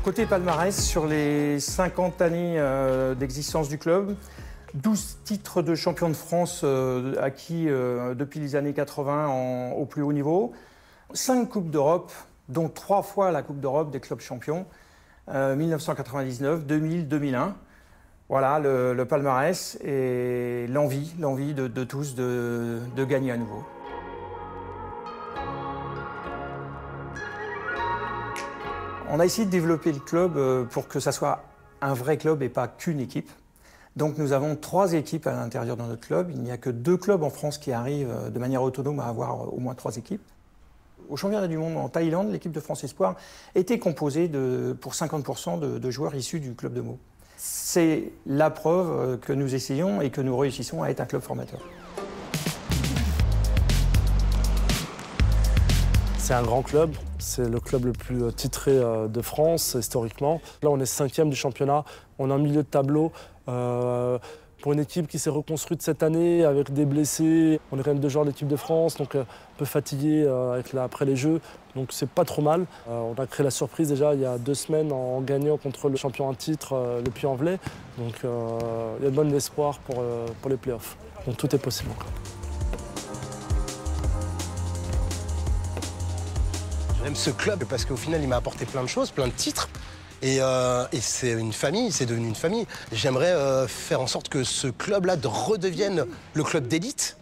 Côté palmarès, sur les 50 années d'existence du club, 12 titres de champion de France acquis depuis les années 80 au plus haut niveau, 5 Coupes d'Europe, dont 3 fois la Coupe d'Europe des clubs champions, 1999, 2000, 2001. Voilà le palmarès et l'envie de tous de gagner à nouveau. On a essayé de développer le club pour que ça soit un vrai club et pas qu'une équipe. Donc nous avons 3 équipes à l'intérieur de notre club. Il n'y a que 2 clubs en France qui arrivent de manière autonome à avoir au moins 3 équipes. Au championnat du monde en Thaïlande, l'équipe de France Espoir était composée pour 50% de joueurs issus du club de Meaux. C'est la preuve que nous essayons et que nous réussissons à être un club formateur. C'est un grand club, c'est le club le plus titré de France historiquement. Là on est 5e du championnat, on est en milieu de tableau. Pour une équipe qui s'est reconstruite cette année avec des blessés, on est quand même 2 joueurs de l'équipe de France, donc un peu fatigué après les Jeux, donc c'est pas trop mal. On a créé la surprise déjà il y a 2 semaines en gagnant contre le champion en titre, le Puy-en-Velay, donc il y a de bon espoir pour les playoffs. Donc tout est possible encore. J'aime ce club parce qu'au final, il m'a apporté plein de choses, plein de titres. Et c'est une famille, c'est devenu une famille. J'aimerais faire en sorte que ce club-là redevienne le club d'élite.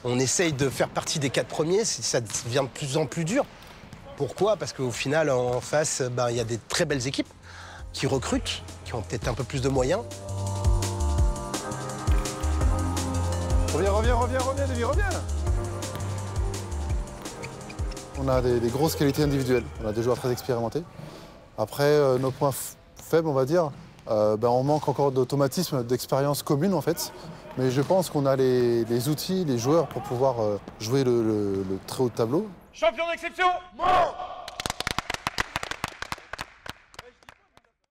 On essaye de faire partie des 4 premiers, ça devient de plus en plus dur. Pourquoi? Parce qu'au final, en face, il y a des très belles équipes qui recrutent, qui ont peut-être un peu plus de moyens. Reviens, Lévi, reviens. On a des grosses qualités individuelles. On a des joueurs très expérimentés. Après, nos points faibles, on va dire, on manque encore d'automatisme, d'expérience commune en fait. Mais je pense qu'on a les outils, les joueurs pour pouvoir jouer le très haut de tableau. Champion d'exception, Meaux!